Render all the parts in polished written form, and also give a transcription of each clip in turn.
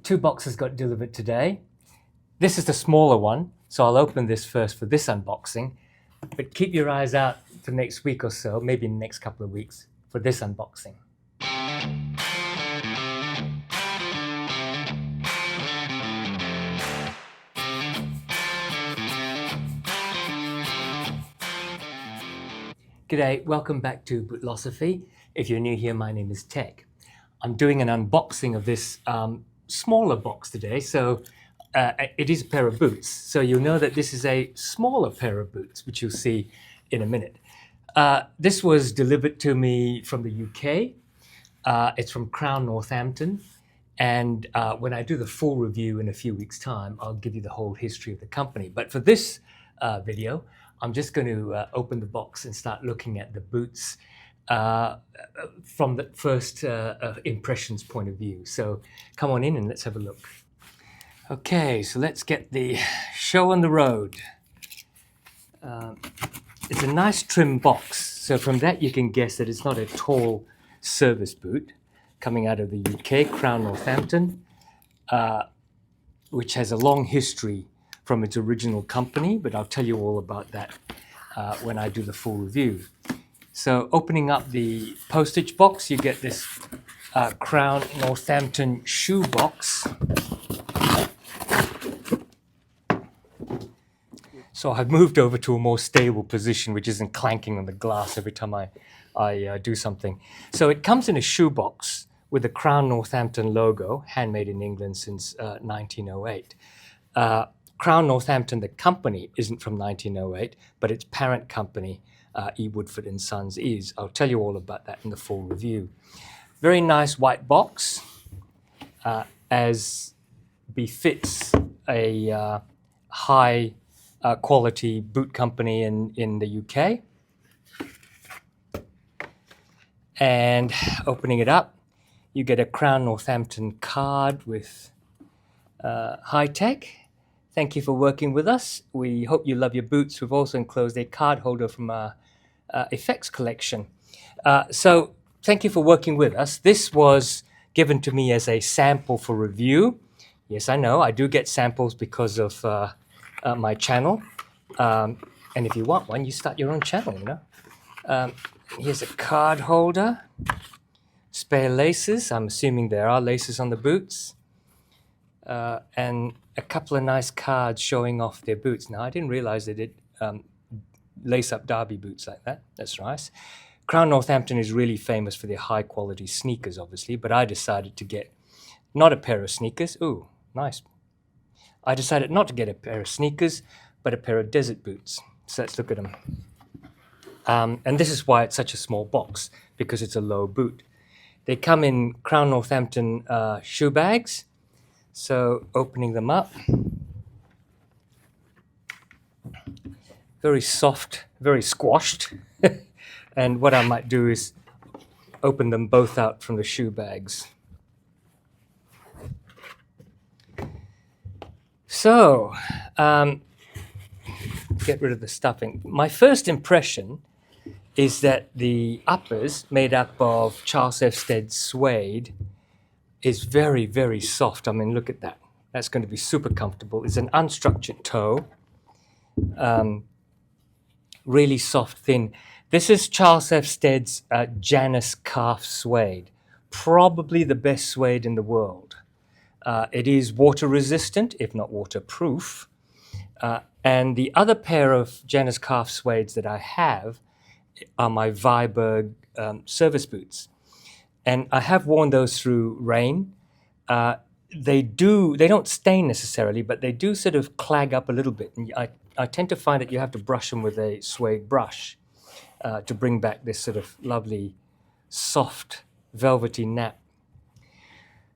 Two boxes got delivered today. This is the smaller one, so I'll open this first for this unboxing. But keep your eyes out for next week or so, maybe in the next couple of weeks, for this unboxing. G'day, welcome back to Bootlosophy. If you're new here, my name is Tech. I'm doing an unboxing of this smaller box today, so it is a pair of boots. So you'll know that this is a smaller pair of boots, which you'll see in a minute. This was delivered to me from the UK. It's from Crown Northampton. And when I do the full review in a few weeks' time, I'll give you the whole history of the company. But for this video, I'm just going to open the box and start looking at the boots from the first impressions point of view. So come on in and let's have a look. Okay, so let's get the show on the road. It's a nice trim box. So from that you can guess that it's not a tall service boot coming out of the UK, Crown Northampton, which has a long history from its original company, but I'll tell you all about that when I do the full review. So opening up the postage box, you get this Crown Northampton shoe box. So I've moved over to a more stable position, which isn't clanking on the glass every time I do something. So it comes in a shoe box with the Crown Northampton logo, handmade in England since 1908. Crown Northampton, the company, isn't from 1908, but its parent company, Woodford and Sons, is. I'll tell you all about that in the full review. Very nice white box, as befits a high quality boot company in the UK. And opening it up, you get a Crown Northampton card with high tech. Thank you for working with us. We hope you love your boots. We've also enclosed a card holder from our effects collection. So thank you for working with us. This was given to me as a sample for review. Yes, I know, I do get samples because of my channel. And if you want one, you start your own channel, you know. Here's a card holder, spare laces. I'm assuming there are laces on the boots. And a couple of nice cards showing off their boots. Now, I didn't realize they did lace-up derby boots like that. That's nice. Crown Northampton is really famous for their high-quality sneakers, obviously, but I decided to get not a pair of sneakers. Ooh, nice. I decided not to get a pair of sneakers, but a pair of desert boots. So let's look at them. And this is why it's such a small box, because it's a low boot. They come in Crown Northampton shoe bags. So opening them up, very soft, very squashed. And what I might do is open them both out from the shoe bags. So, get rid of the stuffing. My first impression is that the uppers, made up of Charles F. Stead suede, is very, very soft. I mean, look at that. That's going to be super comfortable. It's an unstructured toe. Really soft, thin. This is Charles F. Stead's Janus calf suede. Probably the best suede in the world. It is water resistant, if not waterproof. And the other pair of Janus calf suedes that I have are my Viberg service boots. And I have worn those through rain. They don't stain necessarily, but they do sort of clag up a little bit. And I tend to find that you have to brush them with a suede brush to bring back this sort of lovely, soft, velvety nap.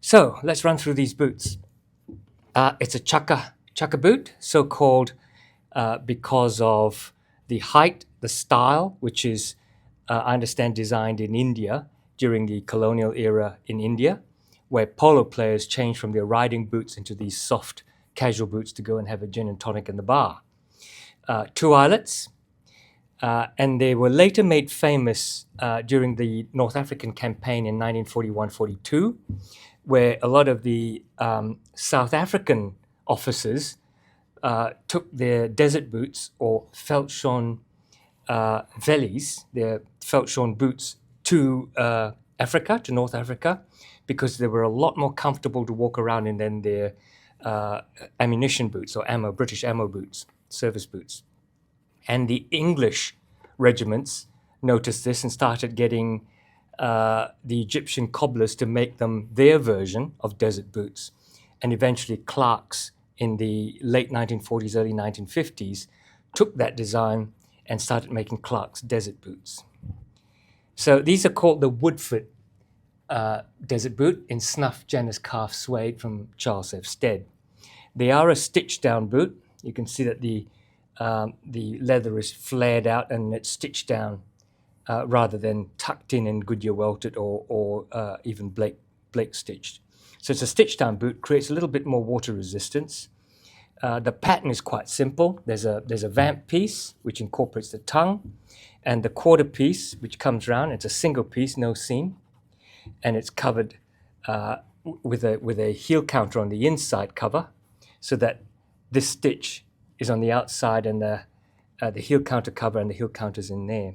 So let's run through these boots. It's a chukka boot, so-called because of the height, the style, which is, I understand, designed in India during the colonial era in India, where polo players changed from their riding boots into these soft casual boots to go and have a gin and tonic in the bar. Two eyelets, And they were later made famous during the North African campaign in 1941-42, where a lot of the South African officers took their desert boots or felt-shone vellies, their felt-shone boots, to Africa, to North Africa, because they were a lot more comfortable to walk around in than their ammunition boots or British ammo boots, service boots. And the English regiments noticed this and started getting the Egyptian cobblers to make them their version of desert boots. And eventually Clark's in the late 1940s, early 1950s, took that design and started making Clark's desert boots. So these are called the Woodford desert boot in snuff Janus calf suede from Charles F. Stead. They are a stitched down boot. You can see that the leather is flared out and it's stitched down rather than tucked in and Goodyear welted or even Blake stitched. So it's a stitched down boot, creates a little bit more water resistance. The pattern is quite simple. There's a vamp piece which incorporates the tongue, and the quarter piece which comes round. It's a single piece, no seam, and it's covered with a heel counter on the inside cover, so that this stitch is on the outside and the heel counter cover and the heel counter's in there.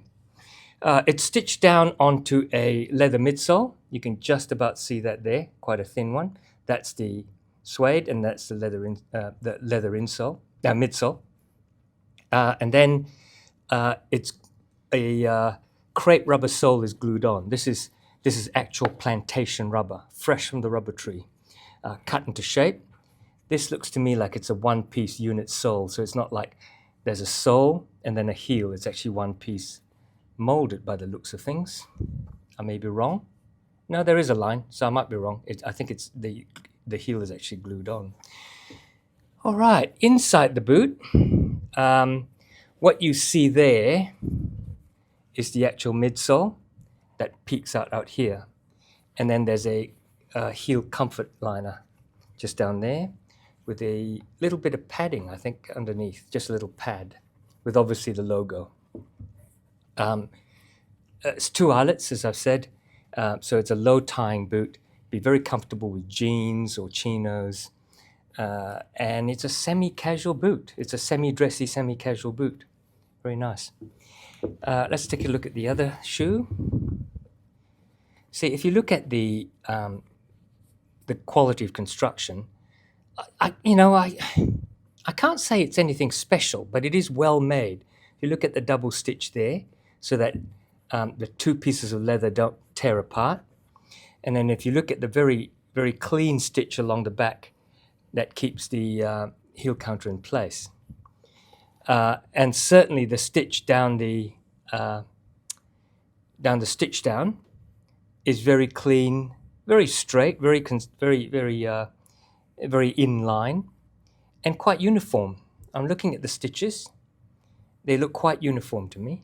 It's stitched down onto a leather midsole. You can just about see that there, quite a thin one. That's the suede, and that's the leather insole, midsole. And then it's a crepe rubber sole is glued on. This is actual plantation rubber, fresh from the rubber tree, cut into shape. This looks to me like it's a one-piece unit sole, so it's not like there's a sole and then a heel. It's actually one piece molded by the looks of things. I may be wrong. No, there is a line, so I might be wrong. I think it's the heel is actually glued on. All right, inside the boot, what you see there is the actual midsole that peeks out here. And then there's a heel comfort liner just down there with a little bit of padding, I think, underneath, just a little pad with obviously the logo. It's two eyelets, as I've said, so it's a low tying boot. Be very comfortable with jeans or chinos, and it's a semi-casual boot. It's a semi-dressy, semi-casual boot. Very nice. Let's take a look at the other shoe. See, if you look at the quality of construction, I can't say it's anything special, but it is well made. If you look at the double stitch there, so that the two pieces of leather don't tear apart. And then if you look at the very, very clean stitch along the back, that keeps the heel counter in place. And certainly the stitch down the stitch down is very clean, very straight, very in line, and quite uniform. I'm looking at the stitches. They look quite uniform to me.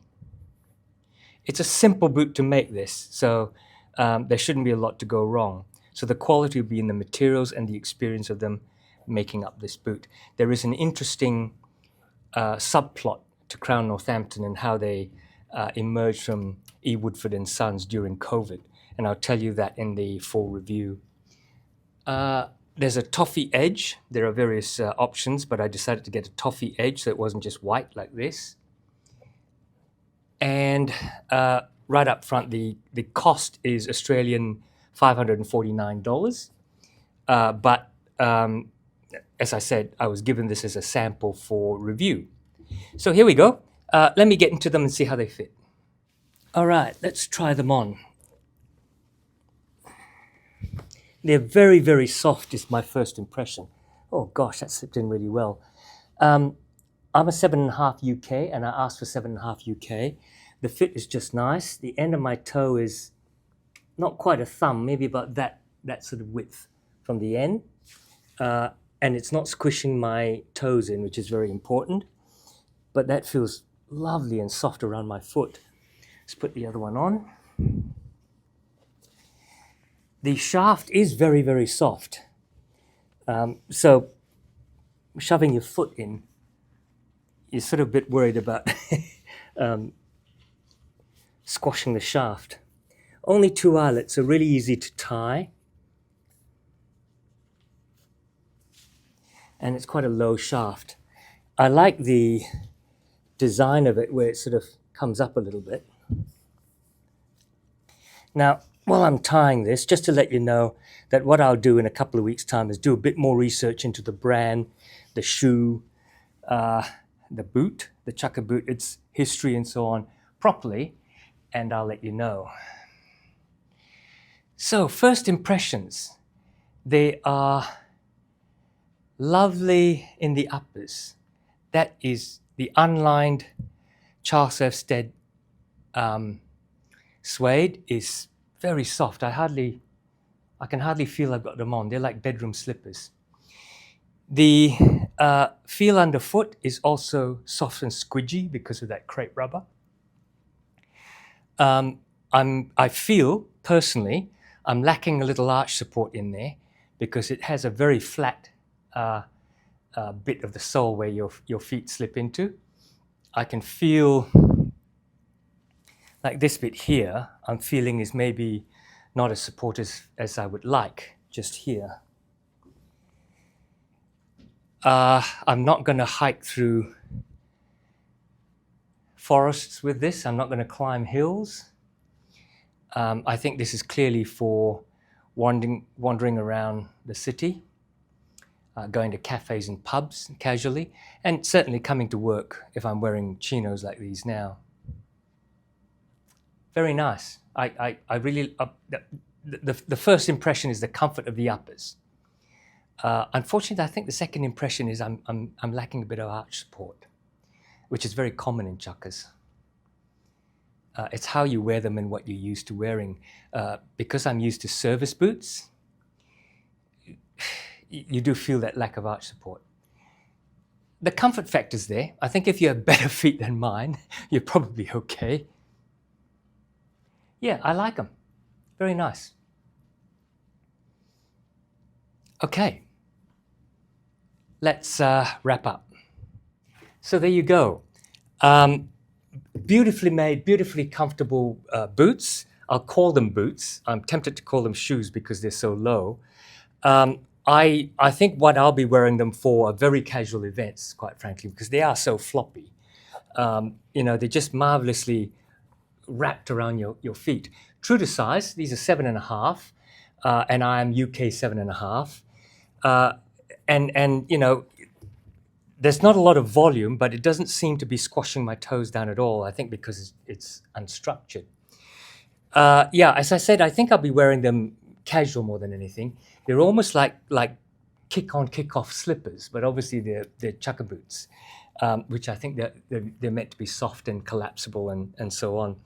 It's a simple boot to make this, so there shouldn't be a lot to go wrong. So the quality will be in the materials and the experience of them making up this boot. There is an interesting subplot to Crown Northampton and how they emerged from E. Woodford and Sons during COVID, and I'll tell you that in the full review. There's a toffee edge. There are various options, but I decided to get a toffee edge so it wasn't just white like this. And right up front, the cost is Australian $549. But as I said, I was given this as a sample for review. So here we go. Let me get into them and see how they fit. All right, let's try them on. They're very, very soft is my first impression. Oh gosh, that slipped in really well. I'm a 7.5 UK and I asked for 7.5 UK. The fit is just nice. The end of my toe is not quite a thumb, maybe about that sort of width from the end. And it's not squishing my toes in, which is very important. But that feels lovely and soft around my foot. Let's put the other one on. The shaft is very, very soft. So shoving your foot in, you're sort of a bit worried about squashing the shaft. Only 2 eyelets are really easy to tie. And it's quite a low shaft. I like the design of it where it sort of comes up a little bit. Now, while I'm tying this, just to let you know that what I'll do in a couple of weeks' time is do a bit more research into the brand, the shoe, the boot, the chukka boot, its history and so on properly, and I'll let you know. So, first impressions. They are lovely in the uppers. That is the unlined Charles F. Stead suede is very soft. I can hardly feel I've got them on. They're like bedroom slippers. The feel underfoot is also soft and squidgy because of that crepe rubber. I feel personally I'm lacking a little arch support in there because it has a very flat bit of the sole where your feet slip into. I can feel like this bit here, I'm feeling is maybe not as supportive as I would like, just here. I'm not going to hike through forests with this. I'm not going to climb hills. I think this is clearly for wandering around the city, going to cafes and pubs casually, and certainly coming to work if I'm wearing chinos like these now. Very nice. I really, the first impression is the comfort of the uppers. Unfortunately, I think the second impression is I'm lacking a bit of arch support, which is very common in chukkas. It's how you wear them and what you're used to wearing. Because I'm used to service boots, you do feel that lack of arch support. The comfort factor's there. I think if you have better feet than mine, you're probably okay. Yeah, I like them. Very nice. Okay, let's wrap up. So there you go. Beautifully made, beautifully comfortable boots. I'll call them boots. I'm tempted to call them shoes because they're so low. I think what I'll be wearing them for are very casual events, quite frankly, because they are so floppy. They're just marvelously wrapped around your feet. True to size, these are 7.5, and I am UK 7.5. There's not a lot of volume, but it doesn't seem to be squashing my toes down at all, I think because it's unstructured. As I said, I think I'll be wearing them casual more than anything. They're almost like kick-on, kick-off slippers, but obviously they're chukka boots, which I think they're meant to be soft and collapsible and so on.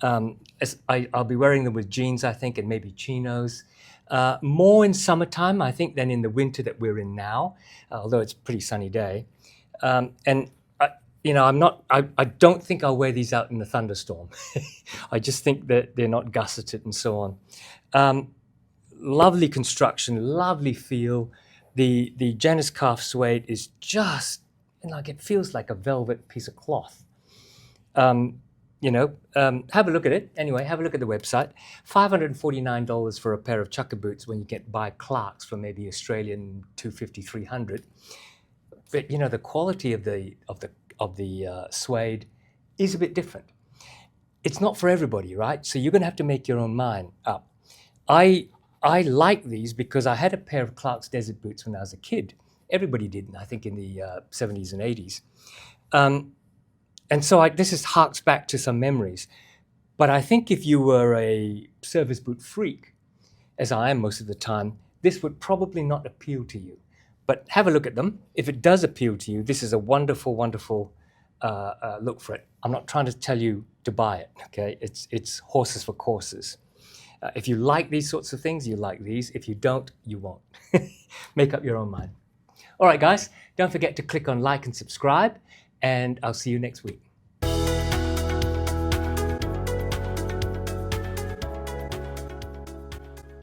I'll be wearing them with jeans, I think, and maybe chinos. More in summertime, I think, than in the winter that we're in now, although it's a pretty sunny day. I don't think I'll wear these out in the thunderstorm. I just think that they're not gusseted and so on. Lovely construction, lovely feel. The Janus calf suede is just it feels like a velvet piece of cloth. Have a look at it. Anyway, have a look at the website. $549 for a pair of chukka boots when you get by Clarks for maybe Australian $250, $300. But the quality of the suede is a bit different. It's not for everybody, right? So you're going to have to make your own mind up. I like these because I had a pair of Clarks desert boots when I was a kid. Everybody did, I think, in the 70s and 80s. And so this harks back to some memories. But I think if you were a service boot freak, as I am most of the time, this would probably not appeal to you. But have a look at them. If it does appeal to you, this is a wonderful, wonderful look for it. I'm not trying to tell you to buy it, okay? It's horses for courses. If you like these sorts of things, you like these. If you don't, you won't. Make up your own mind. All right, guys, don't forget to click on like and subscribe, and I'll see you next week.